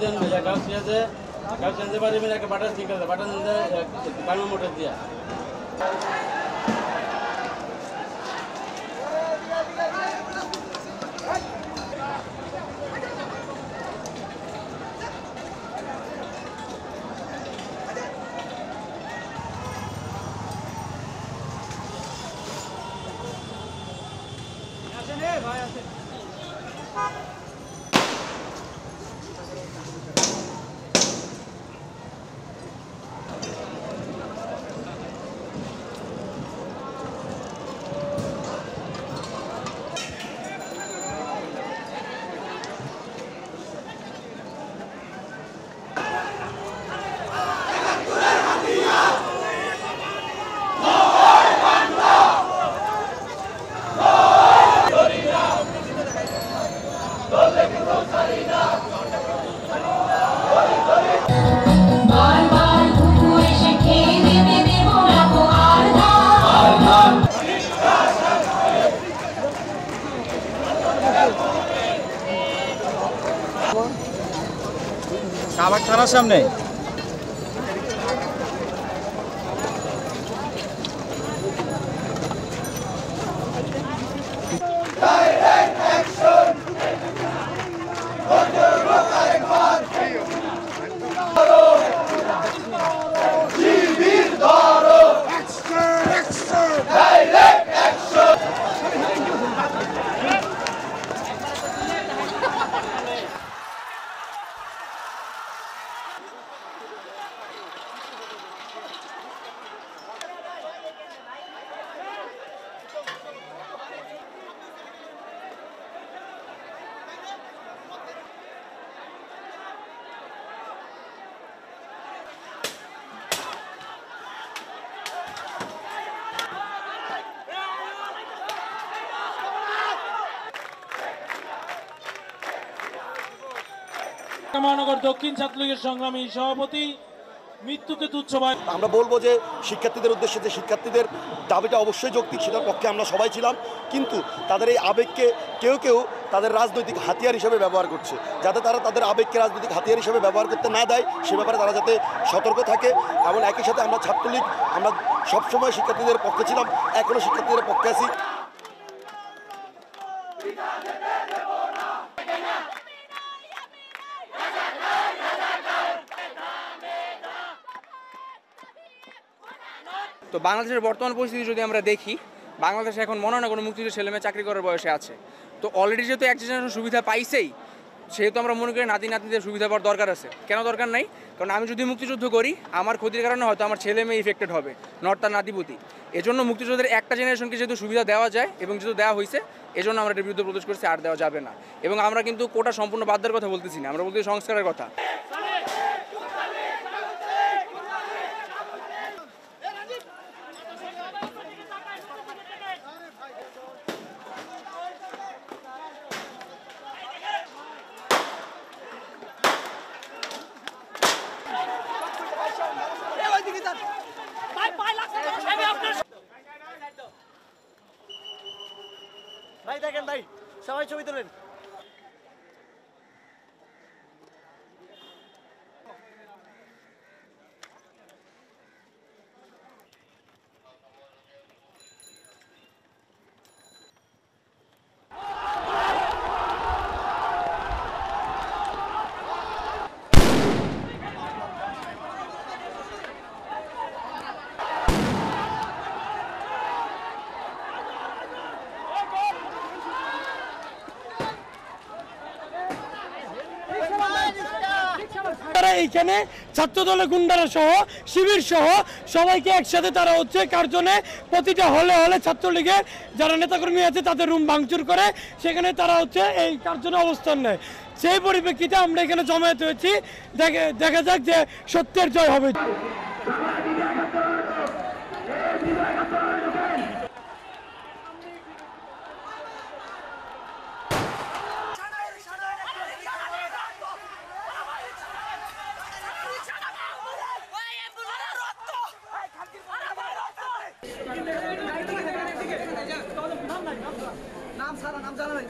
দিন কাউসিয়াতে বাড়ি মিলে একটা বাটার ঠিক আছে বাটার বাংলা মোটর দিয়া ভাই আছে শাহবাগ থানার সামনে মহানগর দক্ষিণ ছাত্রলীগের সংগ্রামী সভাপতি মৃত্যুকে তুচ্ছ ভাই। আমরা বলবো যে শিক্ষার্থীদের উদ্দেশ্যে যে শিক্ষার্থীদের দাবিটা অবশ্যই যৌক্তিক, সেটার পক্ষে আমরা সবাই ছিলাম, কিন্তু তাদের এই আবেগকে কেউ কেউ তাদের রাজনৈতিক হাতিয়ার হিসেবে ব্যবহার করছে, যাতে তারা তাদের আবেগকে রাজনৈতিক হাতিয়ার হিসেবে ব্যবহার করতে না দেয় সে ব্যাপারে তারা যাতে সতর্ক থাকে। এবং একই সাথে আমরা ছাত্রলীগ আমরা সবসময় শিক্ষার্থীদের পক্ষে ছিলাম, এখনও শিক্ষার্থীদের পক্ষে আছি। তো বাংলাদেশের বর্তমান পরিস্থিতি যদি আমরা দেখি, বাংলাদেশে এখন মনে হয় না কোনো মুক্তিযুদ্ধ ছেলেমেয়ে চাকরি করার বয়সে আছে। তো অলরেডি যেহেতু এক জেনারেশন সুবিধা পাইছেই, সেহেতু আমরা মনে করি নাতি নাতনিদের সুবিধা পাওয়ার দরকার আছে। কেন দরকার নাই? কারণ আমি যদি মুক্তিযুদ্ধ করি, আমার ক্ষতির কারণে হয়তো আমার ছেলে মেয়ে ইফেক্টেড হবে, নট তার নাতিপুতি। এজন্য মুক্তিযুদ্ধের একটা জেনারেশনকে যেহেতু সুবিধা দেওয়া যায় এবং যেহেতু দেওয়া হয়েছে, এজন্য আমরা এটার বিরুদ্ধে প্রতিরোধ করছি, আর দেওয়া যাবে না। এবং আমরা কিন্তু কোটা সম্পূর্ণ বাদ দেওয়ার কথা বলতেছি না, আমরা বলতেছি সংস্কারের কথা। ভাই দেখেন ভাই, সবাই ছবি তোলেন। তারা এইখানে ছাত্রদলের গুন্ডারা সহ শিবির সহ সবাইকে একসাথে তারা হচ্ছে কার্যনে প্রতিটা হলে হলে ছাত্রলীগের যারা নেতাকর্মী আছে তাদের রুম ভাঙচুর করে সেখানে তারা হচ্ছে এই কার্যনে অবস্থান নেয়। সেই পরিপ্রেক্ষিতে আমরা এখানে জমায়েত হয়েছি, দেখা যাক যে সত্যের জয় হবে। নাম সারা নাম জানা নাই।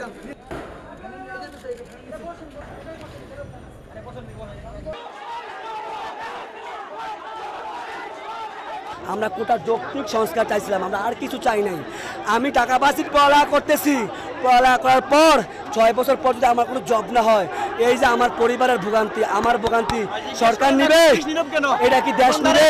আমরা কোটা যৌক্তিক সংস্কার চাইছিলাম, আমরা আর কিছু চাই নাই। আমি টাকা বাসির পড়ালেখা করতেছি, পড়ালেখা করার পর 6 বছর পর যদি আমার কোনো জব না হয়, এই যে আমার পরিবারের ভোগান্তি, আমার ভোগান্তি সরকার নিবে? এটা কি দেশ নিবে?